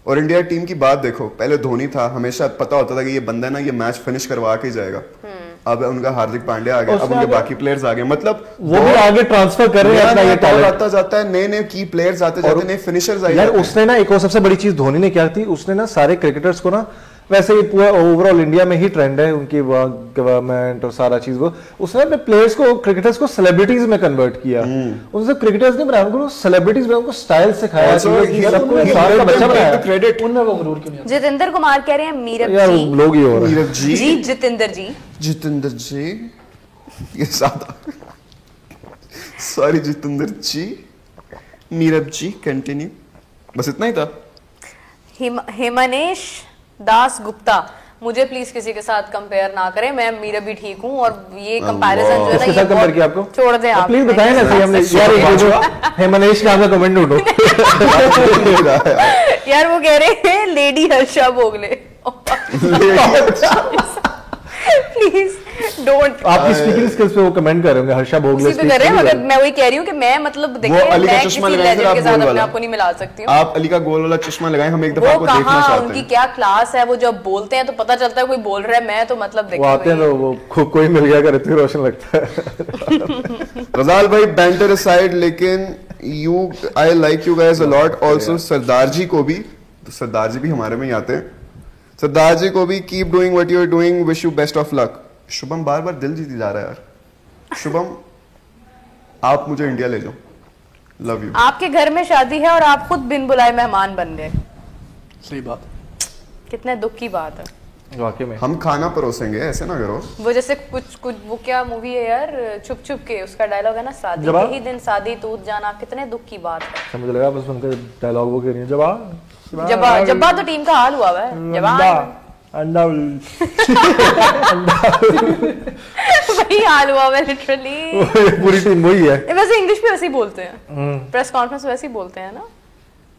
और India team की बात देखो, पहले धोनी था, हमेशा पता होता था कि ये बंदा ना ये मैच फिनिश करवा के जाएगा। अब उनका हार्दिक पांड्या आ गया, अब उनके बाकी प्लेयर्स आ गए, मतलब वो भी आगे ट्रांसफर कर रहे हैं अपना ये टैलेंट आता जाता है, नए नए की प्लेयर्स आते जाते हैं, नए फिनिशर्स आए। यार उसने ना एक और सबसे बड़ी चीज धोनी ने क्या थी, उसने ना सारे क्रिकेटर्स को ना, वैसे ही पूरा ओवरऑल इंडिया में ही ट्रेंड है उनकी गवर्नमेंट और सारा चीज, वो उसने अपने प्लेयर्स को, क्रिकेटर्स को सेलिब्रिटीज में कन्वर्ट किया। उनसे क्रिकेटर्स ने बनाया, उनको सेलिब्रिटीज में उनको स्टाइल सिखाया, सबको इंसान का बच्चा बनाया। क्रेडिट उनमें वो मरूर क्यों नहीं? जितेंद्र कुमार कह रहे हैं मीरब यार जी, लोग ही हो रहे हैं। मीरब जी, जी जितेंद्र जी, जितेंद्र जी, ये सादा सॉरी जितेंद्र जी, मीरब जी, कंटिन्यू, बस इतना ही था। हेमनेश दास गुप्ता, मुझे प्लीज किसी के साथ कंपेयर ना करें, मैं मीरा भी ठीक हूँ, और ये कंपैरिजन जो है ना, ये कंपेयर किया आपको, छोड़ दें आप, प्लीज बताएं ना सही। हमने यार ये जो हेमनेश नाम का कमेंट ढूंढो। यार वो कह रहे हैं lady Harsha Bhogle, please don't. आपकी स्पीकिंग स्किल्स पे वो कमेंट कर रहे होंगे, हर्षा भोगले पे कर रहे हैं, मगर मैं वही कह रही हूँ कि मैं मतलब देखिए अली का मैं चश्मा किसी लगाएं, लेजेंड के साथ अपने आप को नहीं मिला सकती हूँ। आप अली का गोल वाला चश्मा लगाएं, हम एक दफा आपको देखना चाहते हैं। उनकी क्या क्लास है, वो जब बोलते हैं तो पता चलता है कोई बोल रहा है, मैं तो मतलब देखो वो आते हैं तो वो कोई मिल गया कर ऋतिक रोशन लगता है। रजाल भाई बैंटर असाइड, लेकिन you I like you guys a lot also. Sardar ji को भी, तो सरदार जी भी हमारे में ही आते हैं, सरदार जी को भी keep doing what you are doing, wish you best of luck. Shubham बार बार दिल जीती जा रहा है यार। शुभम आप मुझे इंडिया ले जाओ, लव यू। आपके घर में शादी है और आप खुद बिन बुलाए मेहमान बन गए, सही बात, कितने दुख की बात है। वाकई में हम खाना परोसेंगे, ऐसे ना करो। वो जैसे कुछ वो क्या मूवी है यार, छुप छुप के, उसका डायलॉग है ना, शादी यही दिन शादी टूट जाना, कितने दुख की बात है। मुझे लगा बस उनका डायलॉग वो कह रही है, जब्बा तो टीम का हाल हुआ है, जवान अंडा वही हाल हुआ है लिटरली, पूरी टीम वही है। वैसे इंग्लिश में वैसे ही बोलते हैं, प्रेस कॉन्फ्रेंस वैसे ही बोलते हैं ना,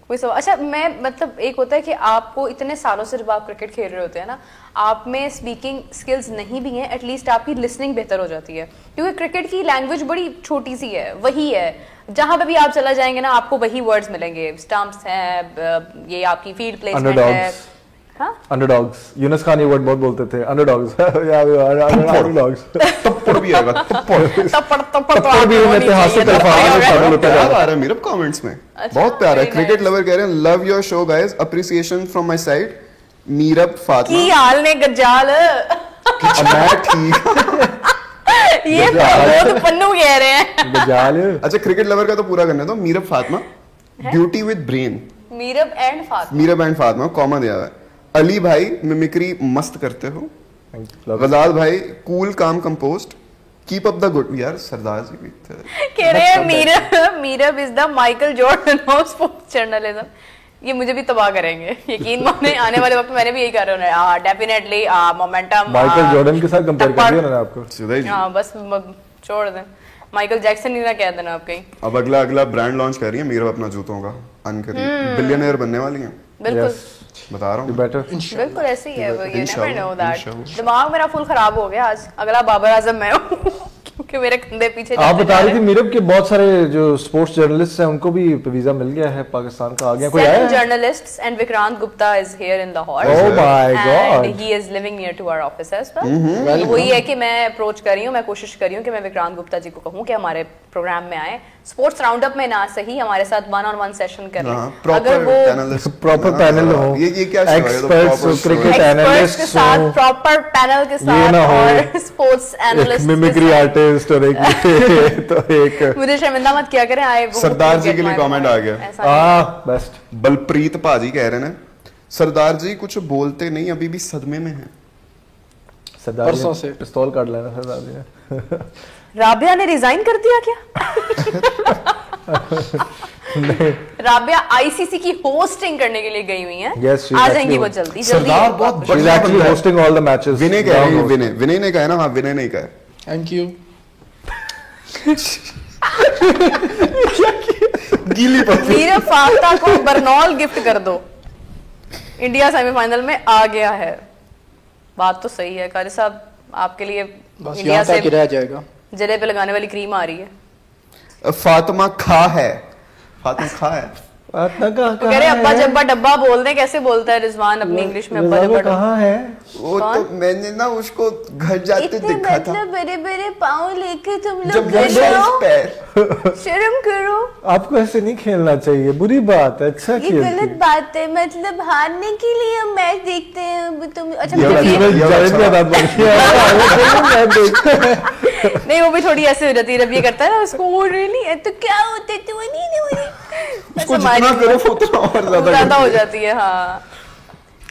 कोई सवाल। अच्छा मैं मतलब एक होता है कि आपको इतने सालों से जब आप क्रिकेट खेल रहे होते हैं ना, आप में स्पीकिंग स्किल्स नहीं भी हैं, एटलीस्ट आपकी लिसनिंग बेहतर हो जाती है, क्योंकि क्रिकेट की लैंग्वेज बड़ी छोटी सी है, वही है, जहां पे भी आप चला जाएंगे ना आपको वही वर्ड्स मिलेंगे, स्टंप्स है, ये आपकी फील्ड प्लेसमेंट है। अंडरडॉग्स, यूनुस खान ये वर्ड बहुत बोलते थे, अंडरडॉग्स। अंडरडॉग्स तप्पड़ भी आएगा, तप्पड़ भी उन्हें इतिहास से तरफ आ रहा है मेरे कमेंट्स में, बहुत प्यार है। क्रिकेट लवर कह रहे हैं love your show guys, appreciation from my side, Meerab Fatima. की हाल ने गजाल, मैं ठीक, ये बहुत पन्नू कह रहे हैं गजाल। अच्छा क्रिकेट लवर का तो पूरा करने दो, Meerab Fatima, beauty with brain, Meerab and Fatima comma दिया हुआ है। अली भाई मिमिक्री मस्त करते हो, गजाल भाई कूल काम compost, keep up the good. यार सरदार जी भी कह रहे हैं Meerab is the Michael Jordan of sports journalism. ये मुझे भी तबाह करेंगे, यकीन माने आने वाले वक्त मैंने भी यही कर रहा हूं, डेफिनेटली मोमेंटम। माइकल जॉर्डन के साथ कंपेयर कर दिया ना आपको सीधा ही। हां बस छोड़ दें, माइकल जैक्सन ही ना कह देना आप कहीं। अब अगला ब्रांड लॉन्च कर रही है मीरब अपना जूतों का, अनकरीब बिलियनर बनने वाली हैं। बिल्कुल बता रहा हूँ, बिल्कुल ऐसे ही है वो, you never know that। दिमाग मेरा फुल खराब हो गया आज, अगला बाबर आजम मैं हूँ क्योंकि मेरे कंधे पीछे। आप बता रही थी मीरब के बहुत सारे जो स्पोर्ट्स जर्नलिस्ट हैं उनको भी वीजा मिल गया है, पाकिस्तान का आ गया कोई आया? Journalists and Vikrant Gupta is here in the hall. Oh my god, he is living near to our office as well. वही है कि मैं अप्रोच कर रही हूँ, मैं कोशिश कर रही हूँ कि मैं विक्रांत गुप्ता जी को कहूँ कि हमारे प्रोग्राम में आए, स्पोर्ट्स राउंडअप में ना सही हमारे साथ वन ऑन वन सेशन करें। अगर वो प्रॉपर पैनल हो, ये क्या एक्सपर्ट्स, क्रिकेट एनालिस्ट के साथ, प्रॉपर पैनल के साथ, और स्पोर्ट्स एनालिस्ट, मिमिक्री आर्टिस्ट, और एक तो एक मुझे शर्मिंदा मत किया करें। आए सरदार जी के लिए कमेंट आ गया, बेस्ट बलप्रीत पाजी कह रहे हैं सरदार जी कुछ बोलते नहीं, अभी भी सदमे में हैं। सरदार जी से पिस्तौल काट लेना सरदार जी ने। राबिया ने रिजाइन कर दिया क्या? राबिया आईसीसी की होस्टिंग करने के लिए गई हुई हैं। yes, आ जाएंगी वो जल्दी। सरदार बहुत बढ़िया actually hosting all the matches. Vinay कह रही है, विनय ने कहा ना, हाँ विनय ने कहा। Thank you. गीली पत्ती। मीरा फाख्ता को बर्नॉल गिफ्ट कर दो, इंडिया सेमीफाइनल में आ गया है। बात तो सही है कारी साहब, आपके लिए इंडिया से रह जाएगा। जले पे लगाने वाली क्रीम आ रही है। फातिमा खा है, फातिमा खा है। फातिमा का वो कह रहे अब्बा जब्बा डब्बा बोल दे, कैसे बोलता है रिजवान अपनी इंग्लिश में अब्बा जब्बा डब्बा? कहाँ है वो तो मैंने ना उसको घर जाते देखा था, मतलब बड़े बड़े पाँव लेके तुम लोग जब घर जाओ, पैर शर्म करो, आपको ऐसे नहीं खेलना चाहिए, बुरी बात है। अच्छा ये गलत बात है, मतलब हारने के लिए हम मैच देखते हैं तुम। अच्छा ये मतलब नहीं वो भी थोड़ी ऐसे हो जाती है जब ये करता है ना उसको, वो रियली है तो क्या होते तू नहीं उसको जितना करो वो उतना और ज्यादा हो जाती है। हाँ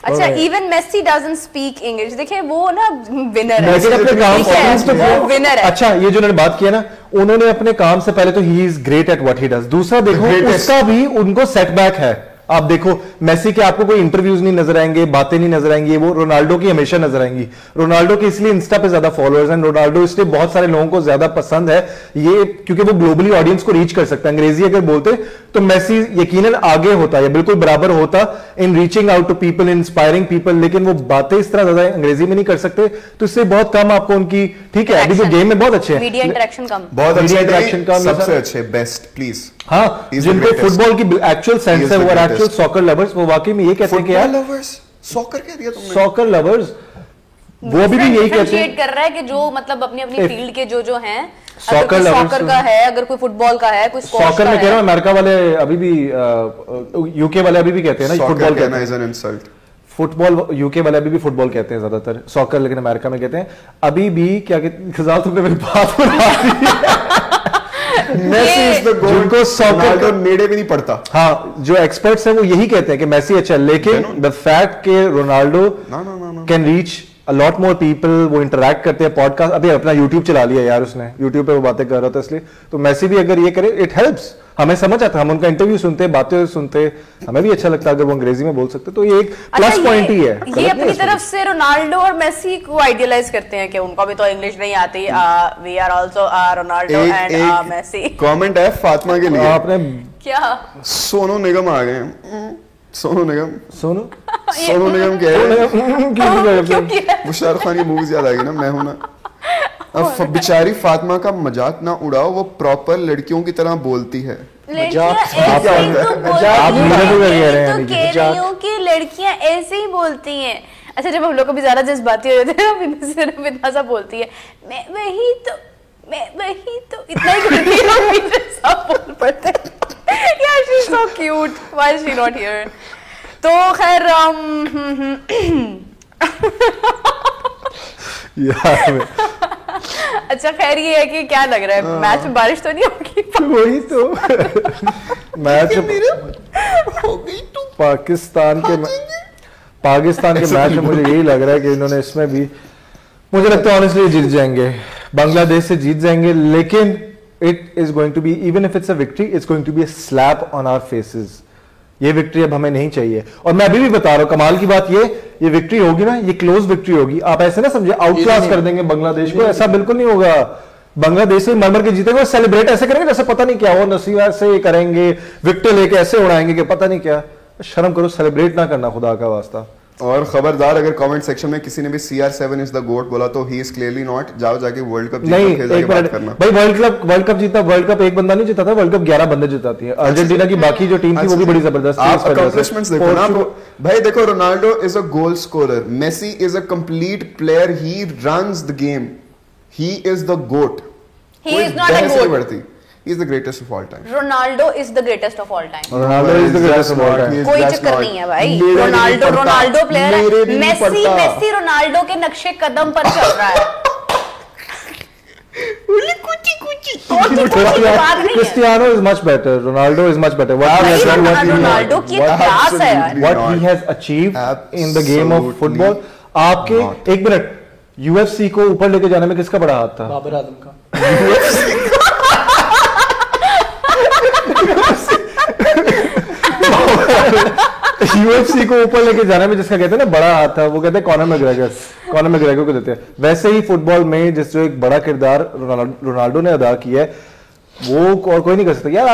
अच्छा, even Messi doesn't speak English. देखिए वो ना विनर है, अपने काम वो विनर है। अच्छा ये जो उन्होंने बात किया ना, उन्होंने अपने काम से पहले तो he is great at what he does, दूसरा देखो उसका भी उनको सेटबैक है। आप देखो मेसी के आपको कोई इंटरव्यूज नहीं नजर आएंगे, बातें नहीं नजर आएंगी, वो रोनाल्डो की हमेशा नजर आएंगी। रोनाल्डो के इसलिए इंस्टा पे ज्यादा फॉलोअर्स हैं, रोनाल्डो इसलिए बहुत सारे लोगों को ज्यादा पसंद है ये, क्योंकि वो ग्लोबली ऑडियंस को रीच कर सकता है। अंग्रेजी अगर बोलते तो मेसी यकीनन आगे होता है, बिल्कुल बराबर होता in reaching out to people, inspiring people, लेकिन वो बातें इस तरह ज्यादा अंग्रेजी में नहीं कर सकते, तो इससे बहुत कम आपको उनकी, ठीक है अभी तो गेम में बहुत अच्छे हैं, मीडिया इंटरेक्शन कम, बहुत मीडिया इंटरेक्शन कम, सबसे अच्छे बेस्ट प्लीज। हाँ जिनको फुटबॉल की एक्चुअल सेंस है, वो एक्चुअल सॉकर लवर्स, वो वाकई में ये कहते हैं कि यार सॉकर कह दिया तुमने, सॉकर लवर्स वो भी यही कहते हैं कर रहा है कि जो मतलब अपनी अपनी फील्ड के जो हैं, सॉकर सॉकर का है, अगर कोई फुटबॉल का है, कोई सॉकर में कह रहा हूं, अमेरिका वाले अभी भी, यूके वाले अभी भी कहते हैं ना फुटबॉल कहना is an insult, football UK वाले अभी भी फुटबॉल कहते हैं ज्यादातर, सॉकर लेकिन अमेरिका में कहते हैं अभी भी। क्या कहते तुमने मेरी बात मेसी इज द गोट, जिनको सॉकर नेड़े भी नहीं पड़ता। हाँ जो एक्सपर्ट्स हैं वो यही कहते हैं कि मेसी अच्छा, लेकिन द फैक्ट के Ronaldo can reach a lot more people, वो इंटरैक्ट करते हैं, पॉडकास्ट, अभी अपना YouTube चला लिया यार उसने, YouTube पे वो बातें कर रहा था, इसलिए तो मेसी भी अगर ये करे इट हेल्प्स, हमें समझ आता है, हम उनका इंटरव्यू सुनते हैं, बातें सुनते हैं, हमें भी अच्छा लगता है अगर वो अंग्रेजी में बोल सकते, तो ये एक प्लस पॉइंट ही है। ये अपनी तरफ से रोनाल्डो और मेसी को आइडियलाइज करते हैं कि उनको भी तो इंग्लिश नहीं आती, we are also Ronaldo and Messi. Comment है फातिमा के लिए, आपने क्या सोनू निगम आ गए, सोनू निगम कह रहे हैं, वो शाहरुख खान की मूवीज याद आ गई ना, मैं हूं ना। अब बेचारी फातिमा का मजाक ना उड़ाओ, वो प्रॉपर लड़कियों की तरह बोलती है। लड़कियां ऐसे ही बोलती हैं। अच्छा जब हम लोग कभी ज्यादा जज्बाती हो जाते हैं ना, इतना सा बोलती है, मैं वही तो इतना ही करती है, सब बोल पड़ते हैं। यार she is so cute, why is she not here? तो खैर अच्छा खैर ये है कि क्या लग रहा है, मैच में बारिश तो नहीं होगी? वही तो मैच हो गई तो पाकिस्तान के मैच में मुझे यही लग रहा है कि इन्होंने इसमें भी, मुझे लगता है ऑनेस्टली जीत जाएंगे, बांग्लादेश से जीत जाएंगे, लेकिन it is going to be, even if it's a victory, it's going to be a slap on our faces. ये विक्ट्री अब हमें नहीं चाहिए, और मैं अभी भी बता रहा हूं, कमाल की बात ये विक्ट्री होगी ना, ये क्लोज विक्ट्री होगी। आप ऐसे ना समझे आउट क्लास कर देंगे बांग्लादेश को, ऐसा बिल्कुल नहीं होगा। बांग्लादेश से मर के जीतेंगे और सेलिब्रेट ऐसे करेंगे जैसे पता नहीं क्या हो, नसीब ऐसे करेंगे, विकेट लेके ऐसे उड़ाएंगे कि पता नहीं क्या। शर्म करो, सेलिब्रेट ना करना खुदा का वास्ता। और खबरदार अगर कमेंट सेक्शन में किसी ने भी CR7 इज द गोट बोला तो ही इज क्लियरली नॉट। जाओ जाके वर्ल्ड कप नहीं, एक मिनट भाई, वर्ल्ड कप जीता, वर्ल्ड कप एक बंदा नहीं जीता था, वर्ल्ड कप 11 बंदे जिताती है। अर्जेंटीना की बाकी जो टीम थी वो भी बड़ी जबरदस्त थी। आप अकम्प्लिशमेंट्स देखो ना भाई, देखो Ronaldo is a goal scorer, Messi is a complete player, he runs the game, he is the goat, he is not a goat, he is the greatest of all time. Ronaldo is the greatest of all time. Ronaldo is the greatest of all time. कोई चक्कर नहीं है भाई, Ronaldo player है, Messi Ronaldo के नक्शे कदम पर चल रहा है। Cristiano is much better. Ronaldo is much better. Ronaldo की क्लास है यार। What he has achieved in the game of football. आपके एक मिनट, UFC को ऊपर लेके जाने में किसका बड़ा हाथ था? बाबर आजम का। UFC को ऊपर लेके जाने में जिसका कहते हैं ना बड़ा हाथ था, वो कहते हैं कॉनर मैकग्रेगर को देते हैं। वैसे ही फुटबॉल में जिस जो एक बड़ा किरदार रोनाल्डो ने अदा किया है, वो और कोई नहीं कर सकता यार।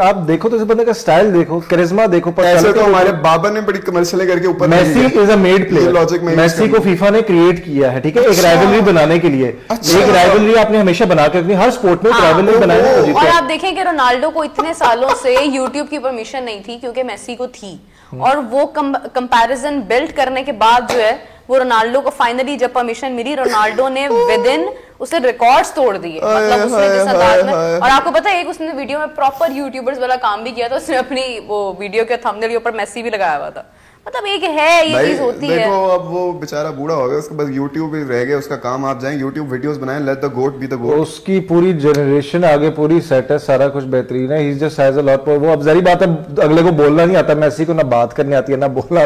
आप देखो तो इस बंदे का स्टाइल देखो, करिश्मा देखो। ऐसे तो हमारे बाबर ने बड़ी कमर्शियल करके ऊपर Messi is a made player, logic में मेसी को फीफा ने क्रिएट किया है, ठीक है, एक राइवलरी बनाने के लिए। एक राइवलरी आपने हमेशा बना के रखनी, हर स्पोर्ट में राइवलरी बनानी। और आप देखें कि रोनाल्डो को इतने सालों से यूट्यूब की परमिशन नहीं थी क्योंकि मेसी को थी, और वो कंपैरिजन बिल्ड करने के बाद जो है वो रोनाल्डो को फाइनली जब परमिशन मिली, रोनाल्डो ने विद इन उसे रिकॉर्ड्स तोड़ दिए, मतलब उसने जिस अंदाज में। और आपको पता है एक उसने वीडियो में प्रॉपर यूट्यूबर्स वाला काम भी किया था, उसने अपनी वो वीडियो के थंबनेल के ऊपर मेसी भी लगाया हुआ था। मतलब एक है ये चीज होती है। देखो अब वो बेचारा बूढ़ा हो गया, उसके पास YouTube ही रह गया उसका काम। आप जाएं YouTube वीडियोस बनाएं, let the goat be the goat. उसकी पूरी जनरेशन आगे पूरी सेट है, सारा कुछ बेहतरीन है। ही जस्ट हैज अ लॉट। वो अब जरी बात है, अगले को बोलना नहीं आता, मेसी को ना बात करनी आती है ना बोलना।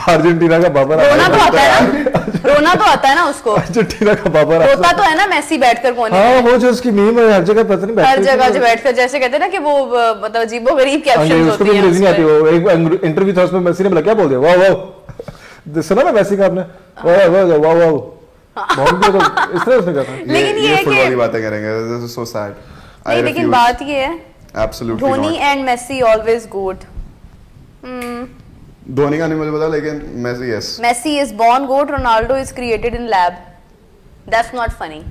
अर्जेंटीना का बाबर रोना तो आता है ना, रोना तो आता है ना उसको। अर्जेंटीना का बाबर रोता तो है ना मेसी बैठकर कोने में। हाँ, वो जो उसकी मीम है हर जगह पता नहीं, हर जगह जो बैठकर जैसे कहते हैं ना कि वो मतलब अजीबोगरीब कैप्शंस होती हैं। नहीं आती। वो एक इंटरव्यू था उसमें मेसी ने बोला, क्या बोल दिया, वाह वाह। सुना ना मेसी का आपने, वाह वाह वाह वाह बहुत तो इस तरह उसने कहा था। लेकिन ये है फुटबॉल की बातें करेंगे, दिस इज सो सैड। नहीं, लेकिन बात ये है, absolutely Dhoni and Messi always goat. Dhoni का नहीं मुझे पता, लेकिन Messi yes. Messi is born goat, Ronaldo is created in lab. That's not funny.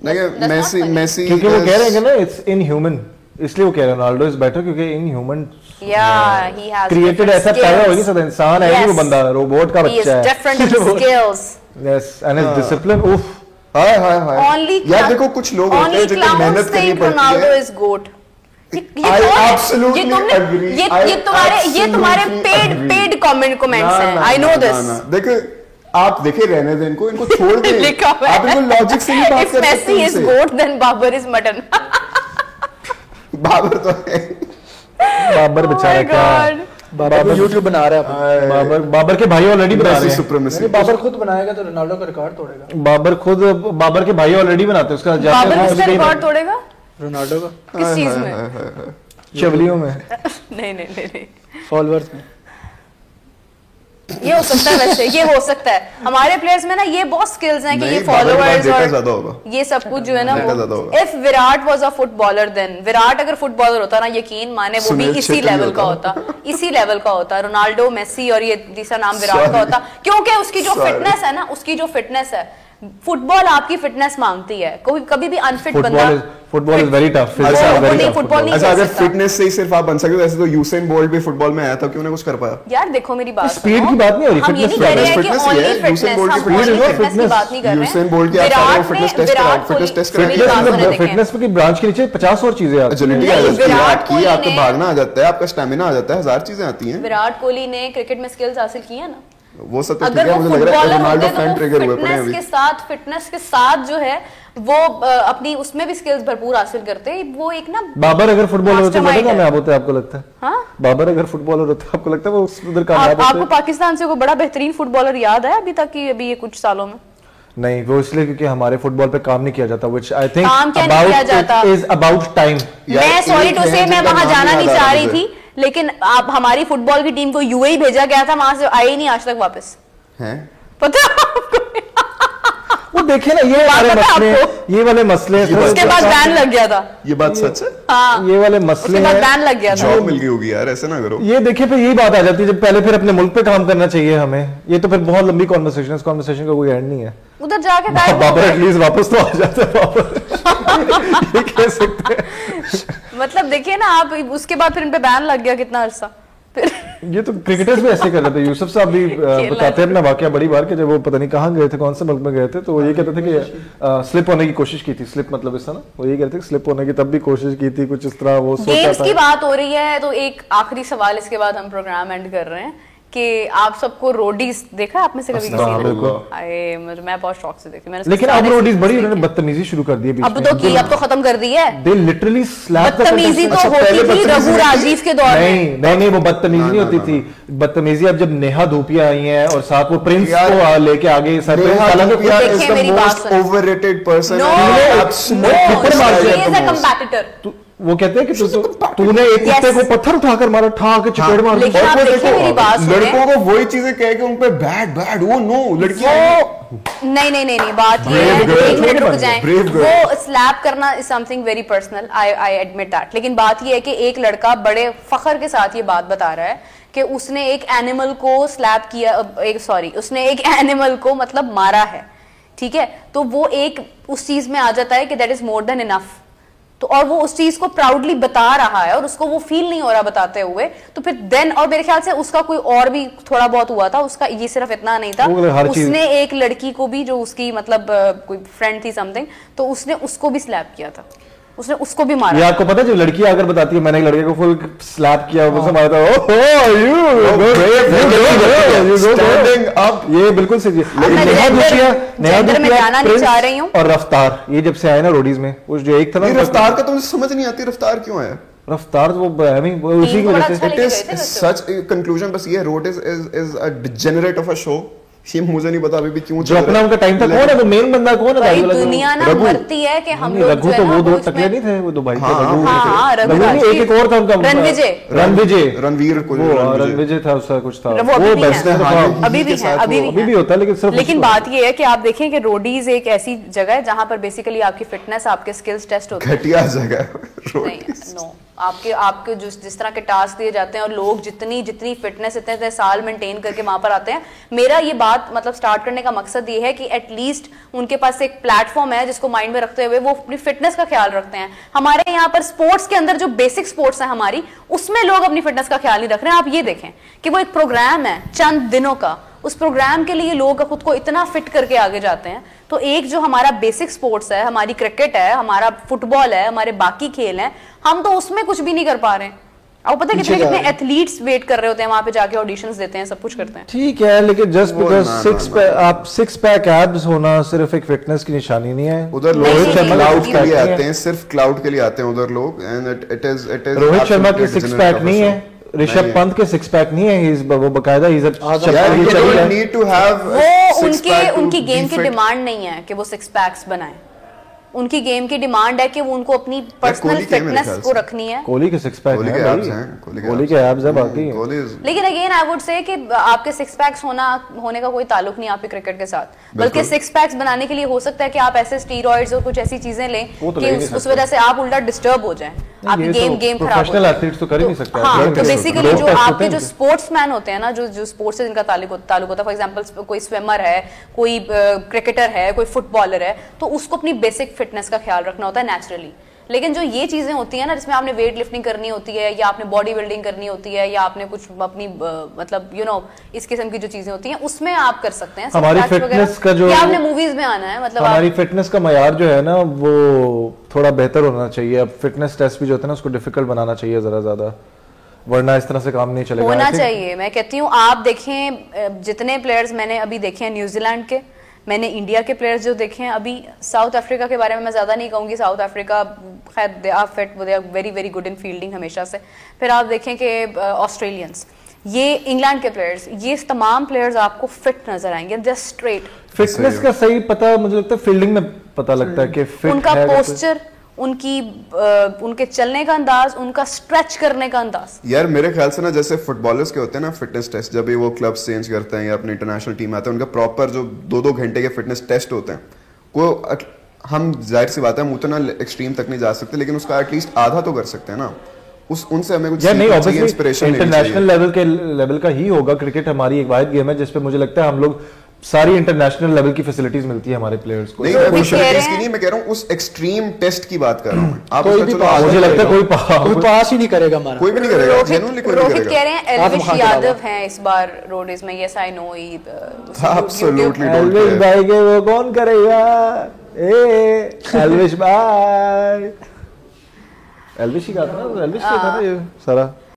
नहीं, मेसी क्योंकि वो कह रहे हैं ना इट्स इनह्यूमन, इसलिए वो कह रहे हैं रोनाल्डो इज बेटर क्योंकि इनह्यूमन ही हैज क्रिएटेड ऐसा पैदा हो नहीं सकता, इंसान है नहीं, वो बंदा रोबोट का बच्चा है। Different skills, yes, and his discipline. उफ, हाय हाय हाय यार देखो कुछ लोग होते हैं जिनको मेहनत करनी पड़ती है। Ronaldo is got. ये तुम्हारे पेड कमेंट्स हैं, आई नो दिस। देखो आप देखे रहने दें इनको छोड़ दें। आप इनको लॉजिक से नहीं बात कर सकते। Messi is goat then Babar is mutton. Babar तो है, बाबर बेचारा क्या, बाबर YouTube बना रहा है। बाबर के भाई ऑलरेडी बना रहे हैं। बाबर खुद बनाएगा तो रोनाल्डो का रिकॉर्ड तोड़ेगा। बाबर के भाई ऑलरेडी बनाते हैं उसका। बाबर इसका रिकॉर्ड तोड़ेगा रोनाल्डो का किस चीज में? चवलियों में। नहीं फॉलोअर्स में। ये हो सकता है, वैसे ये हो सकता है हमारे प्लेयर्स में ना ये बहुत स्किल्स हैं कि ये फॉलोअर्स और ये सब कुछ जो है ना वो। If Virat was a footballer then, Virat अगर फुटबॉलर होता ना, यकीन माने वो भी इसी लेवल का होता, इसी लेवल का होता। रोनाल्डो, मेसी और ये तीसरा नाम विराट का होता, क्योंकि उसकी जो फिटनेस है ना, उसकी जो फिटनेस है, फुटबॉल आपकी फिटनेस मांगती है। कोई कभी भी अनफिट बंदा, football is very tough. Football नहीं अच्छा, अगर फिटनेस से ही सिर्फ आप बन सकते हो, ऐसे तो यूसेन बोल्ट भी फुटबॉल में आया था, क्यों नहीं कुछ कर पाया? यार देखो मेरी बात, स्पीड की बात नहीं हो रही, हम ये नहीं कह रहे हैं कि ओनली फिटनेस, हम ओनली फिटनेस की बात नहीं कर रहे हैं। यूसेन बोल्ट की आप सारे फिटनेस टेस्ट कराएंगे। फिटनेस की ब्रांच के नीचे 50 और चीजें आती हैं। एजिलिटी आ जाती है आपकी, आपको भागना आ जाता है, आपका स्टैमिना आ जाता है, हजार चीजें आती हैं। विराट कोहली ने क्रिकेट में स्किल्स हासिल की है ना, वो सब तो ठीक है, मुझे लग रहा है रोनाल्डो फैन ट्रिगर हुए पड़े अभी। फिटनेस के साथ जो है वो अपनी उसमें भी स्किल्स भरपूर हासिल करते हैं। वो एक ना, बाबर अगर फुटबॉलर होते तो कामयाब होते, आपको लगता है? हाँ, बाबर अगर फुटबॉलर होते आपको लगता है वो उधर कामयाब होते? आपको पाकिस्तान से कोई बड़ा बेहतरीन फुटबॉलर याद है अभी तक की, अभी ये कुछ सालों में? नहीं, वो इसलिए क्योंकि हमारे फुटबॉल पे काम नहीं किया जाता, which I think काम क्या नहीं किया जाता, is about time। मैं सॉरी टू से मैं वहां जाना नहीं चाह रही थी, लेकिन आप हमारी फुटबॉल की टीम को यूएई भेजा गया था, वहां से आई नहीं आज तक वापस, पता आपको? वो देखे ना ये वाले मसले, उसके बाद बैन लग गया था। ये बात सच है? हाँ, ये वाले मसले, उसके बाद बैन लग गया था। जॉब मिल गई होगी यार, ऐसे ना करो। ये देखिए फिर यही बात आ जाती है, जब पहले फिर अपने मुल्क पे काम करना चाहिए हमें। ये तो फिर बहुत लंबी कॉन्वर्सेशन, इस कॉन्वर्सेशन का कोई एंड नहीं है। उधर जाके बाबर एटलीस्ट वापस तो आ जाते हैं वापस। ये कह सकते हैं। मतलब देखिए ना आप, उसके बाद फिर इन पे बैन लग गया कितना अरसा। ये तो क्रिकेटर्स भी ऐसे कर रहे थे। यूसुफ साहब भी बताते हैं अपना वाकया बड़ी बार कि जब वो पता नहीं कहाँ गए थे, कौन से मुल्क में गए थे, तो वो ये कहते थे कि स्लिप होने की कोशिश की थी। स्लिप मतलब इस तरह, वो ये कहते थे स्लिप होने की तब भी कोशिश की थी, कुछ इस तरह। वो गेम्स की बात हो रही है तो एक आखिरी सवाल, इसके बाद हम प्रोग्राम एंड कर रहे हैं कि आप सबको रोडीज देखा आप में से कभी किसी ने? मैं बहुत शौक से देखी मैंने। लेकिन अब रोडीज बड़ी उन्होंने बदतमीजी शुरू कर दी है। अब तो की, अब तो खत्म कर दी है। They literally slap. बदतमीजी तो होती थी रघु राजीव के दौर में। नहीं, वो बदतमीजी नहीं होती थी। बदतमीजी अब जब नेहा धूपिया आई है और साथ वो प्रिंस को लेके आगे, ओवररेटेड पर्सन, वो कहते हैं कि तूने एक कुत्ते को पत्थर उठाकर मारा, ठा के चपेट मार दी। लड़कों को वही चीजें कह के उन पे बैड वो नो, लड़कियां नहीं बात ये है, एक मिनट रुक जाएं, वो स्लैप करना is something very personal, I admit that, लेकिन बात ये है कि एक लड़का बड़े फख्र के साथ ये बात बता रहा है कि उसने एक एनिमल को स्लैप किया, उसने एक एनिमल को मतलब मारा है, ठीक है, तो वो एक उस चीज में आ जाता है कि that is more than enough, तो और वो उस चीज को प्राउडली बता रहा है और उसको वो फील नहीं हो रहा बताते हुए, तो फिर देन, और मेरे ख्याल से उसका कोई और भी थोड़ा बहुत हुआ था, उसका ये सिर्फ इतना नहीं था, उसने एक लड़की को भी जो उसकी मतलब कोई फ्रेंड थी समथिंग, तो उसने उसको भी स्लैप किया था, उसने उसको भी मारा। ये आपको पता है, जो लड़की आकर बताती है मैंने एक लड़के को फुल स्लैप किया, उसने मारा था, ये बिल्कुल सही में जाना नहीं चाह रही हूँ। और रफ्तार, ये जब से आए ना रोडीज में, उस जो एक था ना रफ्तार का तो मुझे समझ नहीं आती, रफ्तार क्यों है? रफ्तार वो उसी की वजह से, इट इज सच कंक्लूजन, बस ये road is a degenerate of a show. ये मुझे नहीं पता अभी भी क्यों जो अपना उनका टाइम था, कौन है वो मेन बंदा, कौन है? दुनिया ना मरती है कि हम लोग रघु, तो वो दो टकले नहीं थे, वो दो भाई थे, रघु, एक और था उनका, रणविजय था, उसका कुछ था, वो बेस्ट है, अभी भी होता है, लेकिन बात ये है कि आप देखें कि रोडीज एक ऐसी जगह है जहां पर बेसिकली आपकी फिटनेस, आपके स्किल्स टेस्ट होते हैं। घटिया जगह नो, आपके जिस तरह के टास्क दिए जाते हैं और लोग जितनी फिटनेस इतने साल मेंटेन करके वहां पर आते हैं, मेरा ये बात मतलब स्टार्ट करने का मकसद ये है कि एटलीस्ट उनके पास एक प्लेटफॉर्म है जिसको माइंड में रखते हुए वो अपनी फिटनेस का ख्याल रखते हैं। हमारे यहाँ पर स्पोर्ट्स के अंदर जो बेसिक स्पोर्ट्स है हमारी, उसमें लोग अपनी फिटनेस का ख्याल नहीं रख रहे हैं। आप ये देखें कि वो एक प्रोग्राम है चंद दिनों का, उस प्रोग्राम के लिए लोग खुद को इतना फिट करके आगे जाते हैं। तो एक जो हमारा बेसिक स्पोर्ट्स है, हमारी क्रिकेट है, हमारा फुटबॉल है, हमारे बाकी खेल हैं, हम तो उसमें कुछ भी नहीं कर पा रहे हैं। आपको पता है कितने एथलीट्स वेट कर रहे होते हैं वहां पे जाके, ऑडिशंस देते हैं, सब कुछ करते हैं। ठीक है, लेकिन just because six pack abs होना सिर्फ एक फिटनेस की निशानी नहीं है। उधर रोहित शर्मा क्लाउड के लिए आते हैं, सिर्फ क्लाउड के लिए आते हैं उधर लोग, and it is Rohit Sharma की सिक्स पैक नहीं है, ऋषभ पंत के सिक्स पैक नहीं है, वो बकायदा उनकी गेम की डिमांड नहीं है कि वो सिक्स पैक्स बनाए, उनकी गेम की डिमांड है कि वो उनको अपनी पर्सनल फिटनेस को रखनी है। कोहली के सिक्स पैक हैं, कोहली के एब्स है बाकी। लेकिन अगेन आई वुड से कि आपके सिक्स पैक्स होने का कोई ताल्लुक नहीं आपके क्रिकेट के साथ, बल्कि सिक्स पैक्स बनाने के लिए हो सकता है कि आप ऐसे स्टीरॉइड्स और कुछ ऐसी चीजें लें कि उस वजह से आप उल्टा डिस्टर्ब हो जाएं, आपकी गेम खराब हो। प्रोफेशनल एथलीट्स तो कर ही नहीं सकते। हाँ, तो बेसिकली जो आपके जो स्पोर्ट्समैन होते हैं ना, जो स्पोर्ट्स से जिनका ताल्लुक होता है, फॉर एग्जांपल कोई स्विमर है, कोई क्रिकेटर है, कोई फुटबॉलर है, तो उसको अपनी बेसिक फिटनेस का ख्याल रखना होता है नेचुरली। लेकिन जो ये चीजें होती है ना, जिसमें आपने वेट लिफ्टिंग करनी होती है, या आपने बॉडी बिल्डिंग करनी होती है, या आपने कुछ अपनी मतलब इस किस्म की जो चीजें होती हैं, उसमें आप कर सकते हैं। हमारी फिटनेस का जो, आपने मूवीज में आना है, मतलब हमारी फिटनेस का मयार जो है ना, वो थोड़ा बेहतर होना चाहिए। अब फिटनेस टेस्ट भी जो होता है ना, उसको डिफिकल्ट बनाना चाहिए जरा ज्यादा, वरना इस तरह से काम नहीं चलेगा। होना चाहिए, मैं कहती हूँ। आप देखें जितने प्लेयर्स मैंने अभी देखे हैं न्यूजीलैंड के, मैंने इंडिया के प्लेयर्स जो देखे हैं, अभी साउथ अफ्रीका के बारे में मैं ज़्यादा नहीं कहूँगी। साउथ अफ्रीका खैर they are fit, they are very very good in fielding हमेशा से। फिर आप देखें कि ऑस्ट्रेलियंस, ये इंग्लैंड के प्लेयर्स, ये तमाम प्लेयर्स आपको फिट नजर आएंगे, जस्ट स्ट्रेट। फिटनेस का सही पता मुझे लगता है फील्डिंग में पता लगता है कि फिट उनका पोस्चर, उनके चलने का अंदाज, उनका स्ट्रेच करने का अंदाज। यार मेरे ख्याल से ना, जैसे फुटबॉलर्स के होते हैं ना फिटनेस टेस्ट, जब भी वो क्लब्स चेंज करते हैं या अपनी इंटरनेशनल टीम आते हैं, उनका प्रॉपर जो 2-2 घंटे के फिटनेस टेस्ट होते हैं, वो हम जाहिर सी बात है हम उतना एक्सट्रीम तक नहीं जा सकते, लेकिन उसका एटलीस्ट आधा तो कर सकते हैं ना। उनसे हमें कुछ इंस्पिरेशन इंटरनेशनल लेवल का ही होगा। क्रिकेट हमारी एक वाहिद गेम है जिसपे मुझे लगता है हम लोग सारी इंटरनेशनल लेवल की फैसिलिटीज मिलती है हमारे प्लेयर्स को। नहीं, मैं फैसिलिटीज की नहीं, मैं कह रहा हूं उस एक्सट्रीम टेस्ट की बात कर रहा हूं। आप मुझे लगता है कोई पास ही नहीं करेगा हमारा, कोई भी नहीं करेगा, जेन्युइनली कोई नहीं करेगा। रोहित कह रहे हैं एल्विश यादव हैं इस बार रोडीज में। Yes I know, absolutely Elvish भाई के वो कौन करेगा? एल्विश भाई, एल्विश ही कहा था ना, एल्विश ही था ना ये सारा।